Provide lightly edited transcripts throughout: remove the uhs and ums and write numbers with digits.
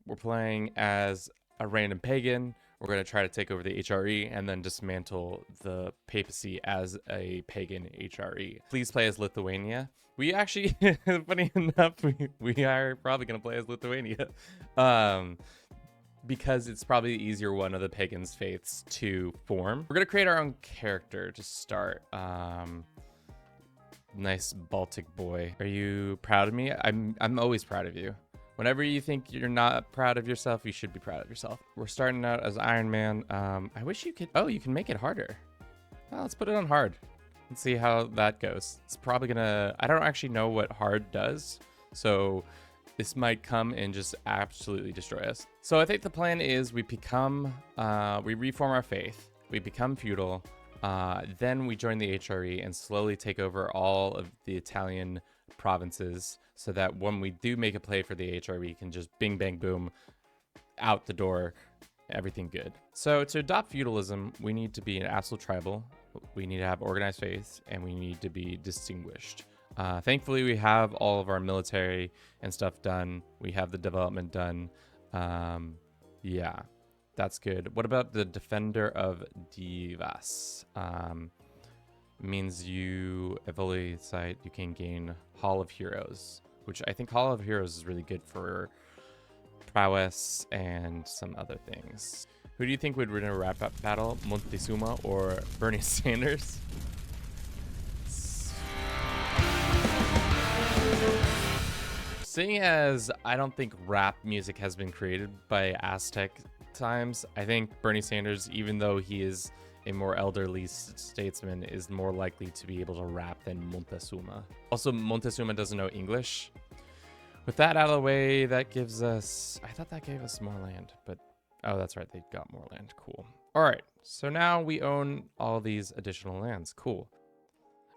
We're playing as a random pagan. We're going to try to take over the HRE and then dismantle the Papacy as a pagan HRE. Please play as Lithuania. We actually, funny enough, we are probably going to play as Lithuania. Because it's probably the easier one of the pagan's faiths to form. We're going to create our own character to start. Nice Baltic boy. Are you proud of me? I'm always proud of you. Whenever you think you're not proud of yourself, you should be proud of yourself. We're starting out as Iron Man. I wish you could, oh, you can make it harder. Well, let's put it on hard. Let's see how that goes. It's probably gonna, I don't actually know what hard does. So this might come and just absolutely destroy us. So I think the plan is we become, we reform our faith. We become feudal. Then we join the HRE and slowly take over all of the Italian provinces so that when we do make a play for the HRE, we can just bing, bang, boom, out the door, everything good. So to adopt feudalism, we need to be an absolute tribal. We need to have organized faith and we need to be distinguished. Thankfully, we have all of our military and stuff done. We have the development done. Yeah. That's good. What about the Defender of Divas? Means you evaluate site, you can gain Hall of Heroes, which I think Hall of Heroes is really good for prowess and some other things. Who do you think would win a rap battle, Montezuma or Bernie Sanders? Seeing as I don't think rap music has been created by Aztec times, I think Bernie Sanders, even though he is a more elderly statesman, is more likely to be able to rap than Montezuma. Also, Montezuma doesn't know English. With that out of the way, that gives us, I thought that gave us more land, but oh, that's right, they got more land. Cool. All right, so now we own all these additional lands. Cool.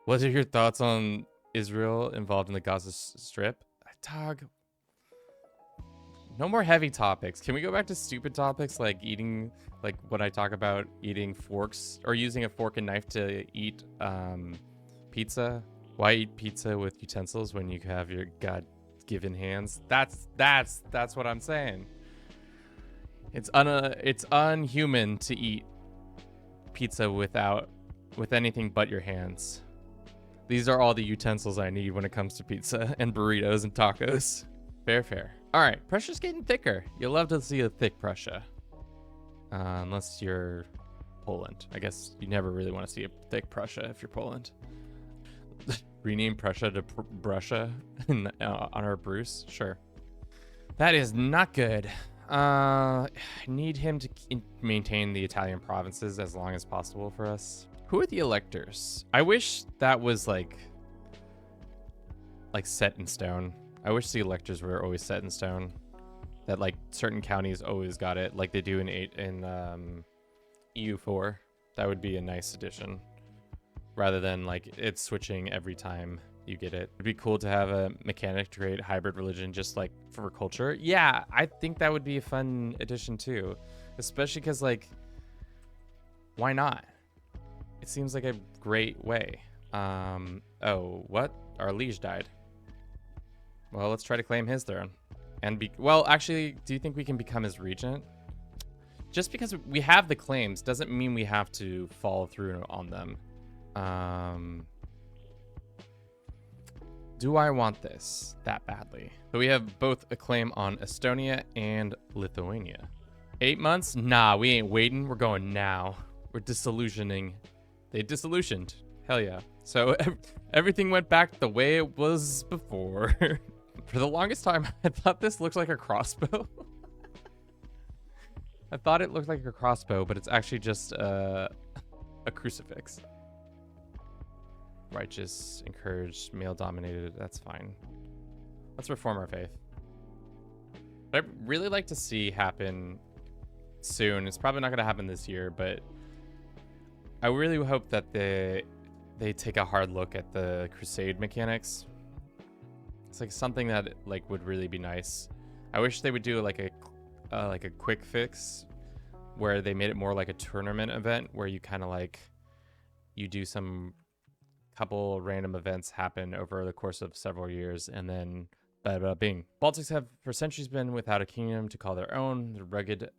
What are your thoughts on Israel involved in the Gaza Strip? Dog. No more heavy topics. Can we go back to stupid topics like eating, like when I talk about eating forks or using a fork and knife to eat pizza? Why eat pizza with utensils when you have your God-given hands? That's what I'm saying. It's unhuman to eat pizza with anything but your hands. These are all the utensils I need when it comes to pizza and burritos and tacos. Fair. All right, Prussia's getting thicker. You'll love to see a thick Prussia. Unless you're Poland. I guess you never really want to see a thick Prussia if you're Poland. Rename Prussia to Brussia in honor of Bruce? Sure. That is not good. I need him to maintain the Italian provinces as long as possible for us. Who are the electors? I wish that was like set in stone. I wish the electors were always set in stone. That like certain counties always got it, like they do in EU4. That would be a nice addition, rather than like it's switching every time you get it. It'd be cool to have a mechanic to create hybrid religion, just like for culture. Yeah, I think that would be a fun addition too, especially because like, why not? It seems like a great way. Oh, what? Our liege died. Well, let's try to claim his throne. And well, actually, do you think we can become his regent? Just because we have the claims doesn't mean we have to follow through on them. Do I want this that badly? So we have both a claim on Estonia and Lithuania. 8 months? Nah, we ain't waiting. We're going now. We're disillusioning. They disillusioned. Hell yeah. So everything went back the way it was before. For the longest time, I thought this looked like a crossbow. I thought it looked like a crossbow, but it's actually just a crucifix. Righteous, encouraged, male-dominated. That's fine. Let's reform our faith. What I'd really like to see happen soon, it's probably not going to happen this year, but I really hope that they take a hard look at the crusade mechanics. It's like something that like would really be nice. I wish they would do like a quick fix where they made it more like a tournament event where you kind of like you do some couple random events happen over the course of several years and then Bada bada bing. Baltics have for centuries been without a kingdom to call their own. The rugged,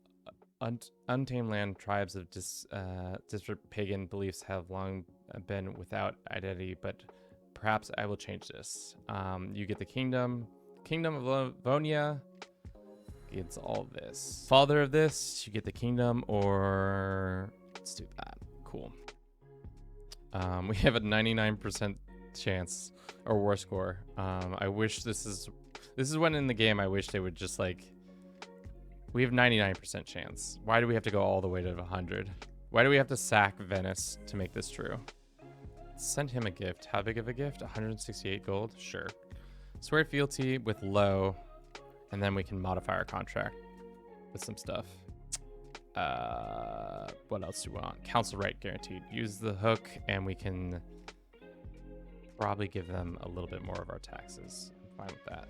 untamed land tribes of disparate pagan beliefs have long been without identity, but perhaps I will change this. You get the kingdom of Livonia gets all this. Father of this, you get the kingdom, or let's do that. Cool. We have a 99% chance or war score. I wish this is when in the game I wish they would just like, we have 99% chance. Why do we have to go all the way to 100? Why do we have to sack Venice to make this true? Send him a gift. How big of a gift? 168 gold? Sure. Swear fealty with low, and then we can modify our contract with some stuff. What else do we want? Council right guaranteed. Use the hook, and we can probably give them a little bit more of our taxes. I'm fine with that.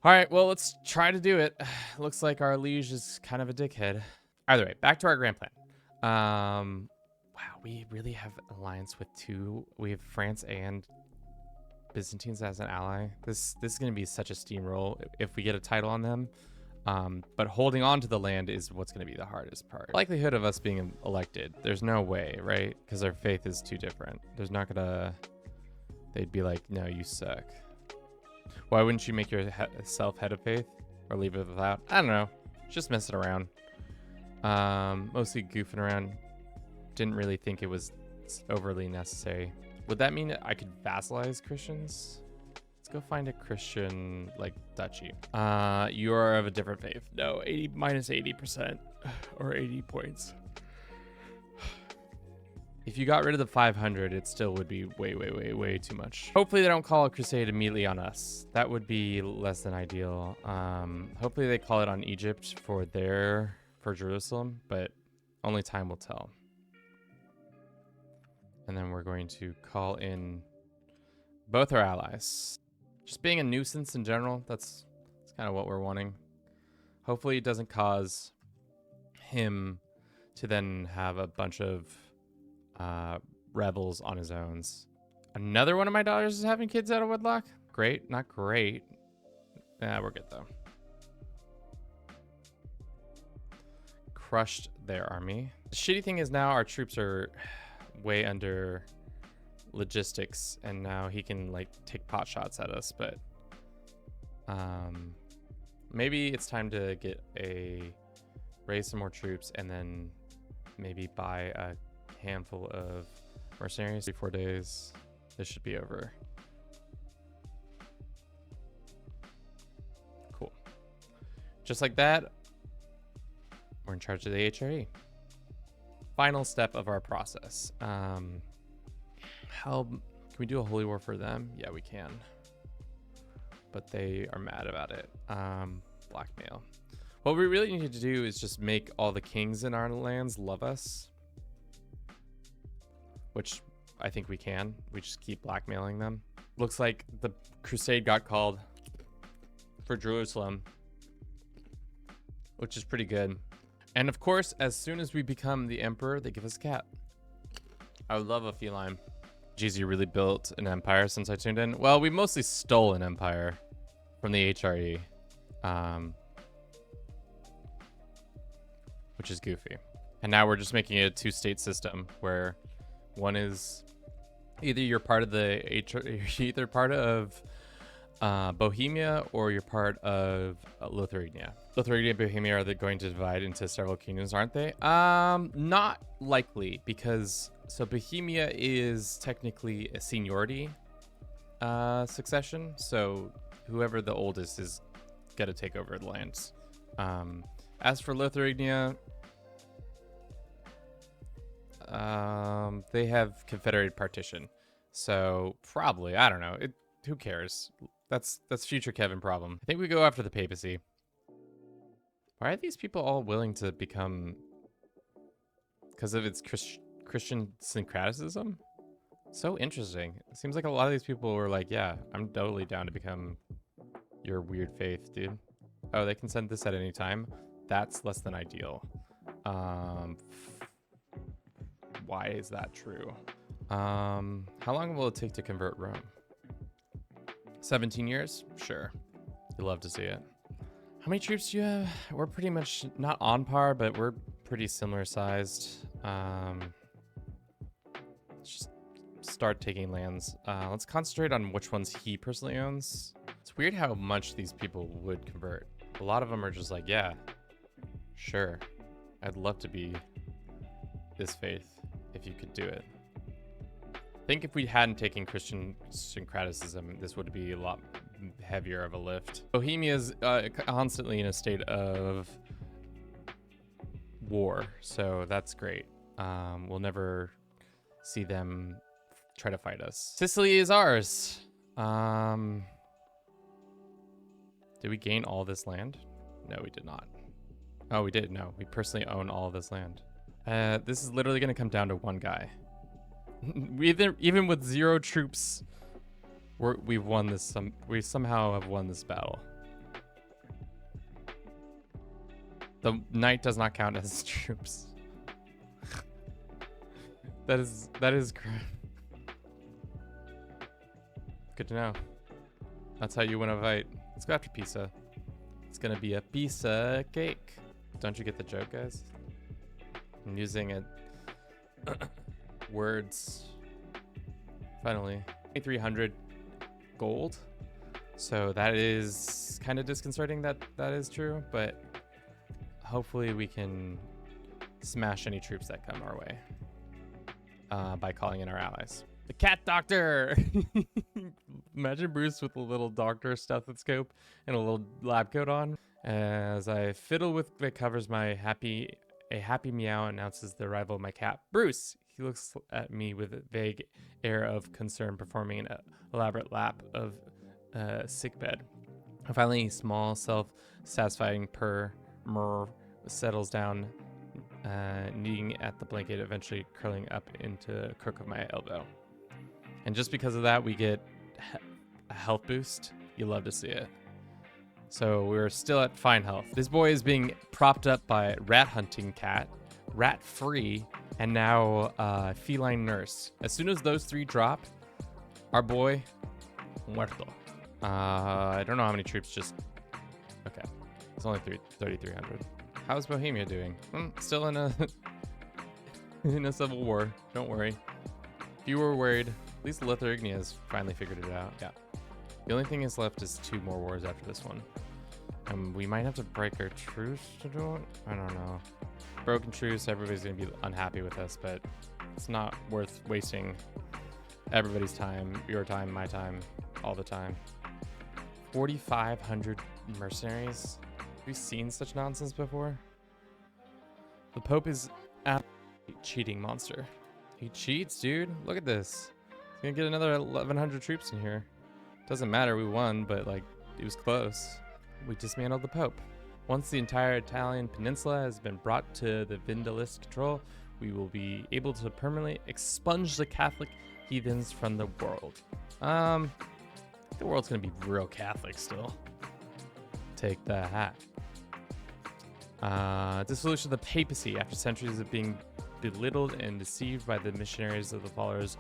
All right, well, let's try to do it. Looks like our liege is kind of a dickhead. Either way, back to our grand plan. Wow, we really have an alliance with two. We have France and Byzantines as an ally. This is going to be such a steamroll if we get a title on them. But holding on to the land is what's going to be the hardest part. Likelihood of us being elected, there's no way, right? Because our faith is too different. There's not going to... They'd be like, no, you suck. Why wouldn't you make yourself head of faith? Or leave it without? I don't know. Just messing around. Mostly goofing around. Didn't really think it was overly necessary. Would that mean that I could vassalize Christians? Let's go find a Christian, like, duchy. You are of a different faith. No, minus 80%. Or 80 points. If you got rid of the 500, it still would be way too much. Hopefully they don't call a crusade immediately on us. That would be less than ideal. Hopefully they call it on Egypt for Jerusalem, but only time will tell. And then we're going to call in both our allies. Just being a nuisance in general, that's kind of what we're wanting. Hopefully it doesn't cause him to then have a bunch of rebels on his own. Another one of my daughters is having kids out of wedlock. Great, not great. Yeah, we're good though. Crushed their army. The shitty thing is now our troops are way under logistics, and now he can like take pot shots at us, but maybe it's time to raise some more troops and then maybe buy a handful of mercenaries. 3-4 days, this should be over. Cool. Just like that, we're in charge of the HRE. Final step of our process. Can we do a holy war for them? Yeah, we can. But they are mad about it. Blackmail. What we really need to do is just make all the kings in our lands love us. Which I think we can. We just keep blackmailing them. Looks like the crusade got called for Jerusalem, which is pretty good. And of course, as soon as we become the emperor, they give us a cat. I would love a feline. Geez, you really built an empire since I tuned in? Well, we mostly stole an empire from the HRE, which is goofy. And now we're just making it a two-state system where one is either you're part of the either part of Bohemia or you're part of Livonia. Livonia and Bohemia are going to divide into several kingdoms, aren't they? Not likely, because so Bohemia is technically a seniority succession. So whoever the oldest is got to take over the lands. As for Livonia, they have confederated partition, so probably, I don't know, who cares? That's future Kevin problem. I think we go after the papacy. Why are these people all willing to become, because of its Christian syncretism? So interesting. It seems like a lot of these people were like, yeah, I'm totally down to become your weird faith, dude. Oh, they can send this at any time. That's less than ideal. Why is that true? How long will it take to convert Rome? 17 years? Sure. You love to see it. How many troops do you have? We're pretty much not on par, but we're pretty similar sized. Let's just start taking lands. Let's concentrate on which ones he personally owns. It's weird how much these people would convert. A lot of them are just like, yeah, sure. I'd love to be this faith if you could do it. I think if we hadn't taken Christian syncretism, this would be a lot heavier of a lift. Bohemia is constantly in a state of war, so that's great. We'll never see them try to fight us. Sicily is ours. Did we gain all this land? No, we did not. Oh, we did. No, we personally own all of this land. This is literally going to come down to one guy. Even with 0 troops, we've won this. We somehow have won this battle. The knight does not count as troops. that is correct. Good to know. That's how you win a fight. Let's go after Pisa. It's gonna be a pizza cake. Don't you get the joke, guys? I'm using it. Words. Finally. 300 gold. So that is kind of disconcerting that is true, but hopefully we can smash any troops that come our way by calling in our allies. The cat doctor! Imagine Bruce with a little doctor stethoscope and a little lab coat on. As I fiddle with what covers my happy meow announces the arrival of my cat, Bruce. He looks at me with a vague air of concern, performing an elaborate lap of sickbed. Finally, small, self-satisfying purr settles down, kneading at the blanket, eventually curling up into a crook of my elbow. And just because of that, we get a health boost. You love to see it. So we're still at fine health. This boy is being propped up by rat hunting cat, rat free, and now feline nurse. As soon as those 3 drop, our boy, muerto. I don't know how many troops just... Okay. It's only 3,300. How's Bohemia doing? Still in a in a civil war. Don't worry. If you were worried, at least Livonia has finally figured it out. Yeah. The only thing is left is 2 more wars after this one. We might have to break our truce to do it. I don't know. Broken truce, everybody's gonna be unhappy with us, but it's not worth wasting everybody's time, your time, my time, all the time. 4,500 mercenaries. Have we seen such nonsense before? The Pope is a cheating monster. He cheats, dude. Look at this. He's gonna get another 1,100 troops in here. Doesn't matter, we won, but like, it was close. We dismantled the Pope. Once the entire Italian peninsula has been brought to the Vindalist control, we will be able to permanently expunge the Catholic heathens from the world. The world's gonna be real Catholic still. Take that. Dissolution of the Papacy. After centuries of being belittled and deceived by the missionaries of the followers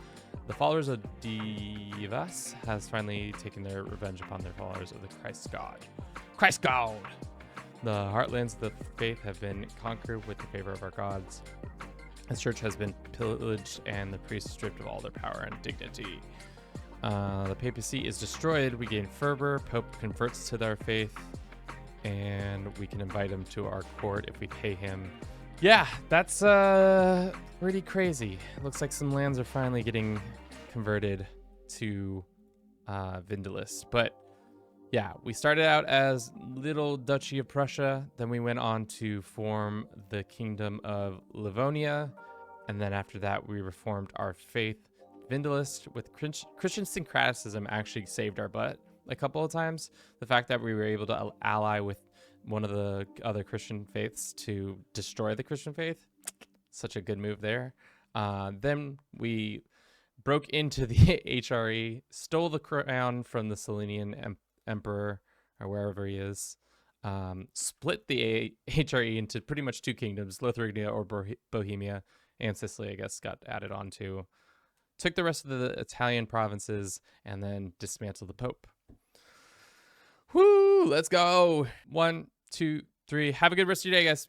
of Divas has finally taken their revenge upon their followers of the Christ God. Christ God! The heartlands of the faith have been conquered with the favor of our gods. The church has been pillaged and the priests stripped of all their power and dignity. The papacy is destroyed. We gain fervor. Pope converts to their faith, and we can invite him to our court if we pay him. Yeah, that's pretty crazy. Looks like some lands are finally getting converted to Vindalist. But yeah, we started out as Little Duchy of Prussia. Then we went on to form the Kingdom of Livonia. And then after that, we reformed our faith. Vindalist with Christian syncretism actually saved our butt a couple of times. The fact that we were able to ally with one of the other Christian faiths to destroy the Christian faith, such a good move there. Then we broke into the HRE, stole the crown from the Selenian emperor, or wherever he is, split the HRE into pretty much 2 kingdoms, Livonia or Bohemia, and Sicily, I guess, got added on to. Took the rest of the Italian provinces and then dismantled the Pope. Woo, let's go. 1, 2, 3. Have a good rest of your day, guys.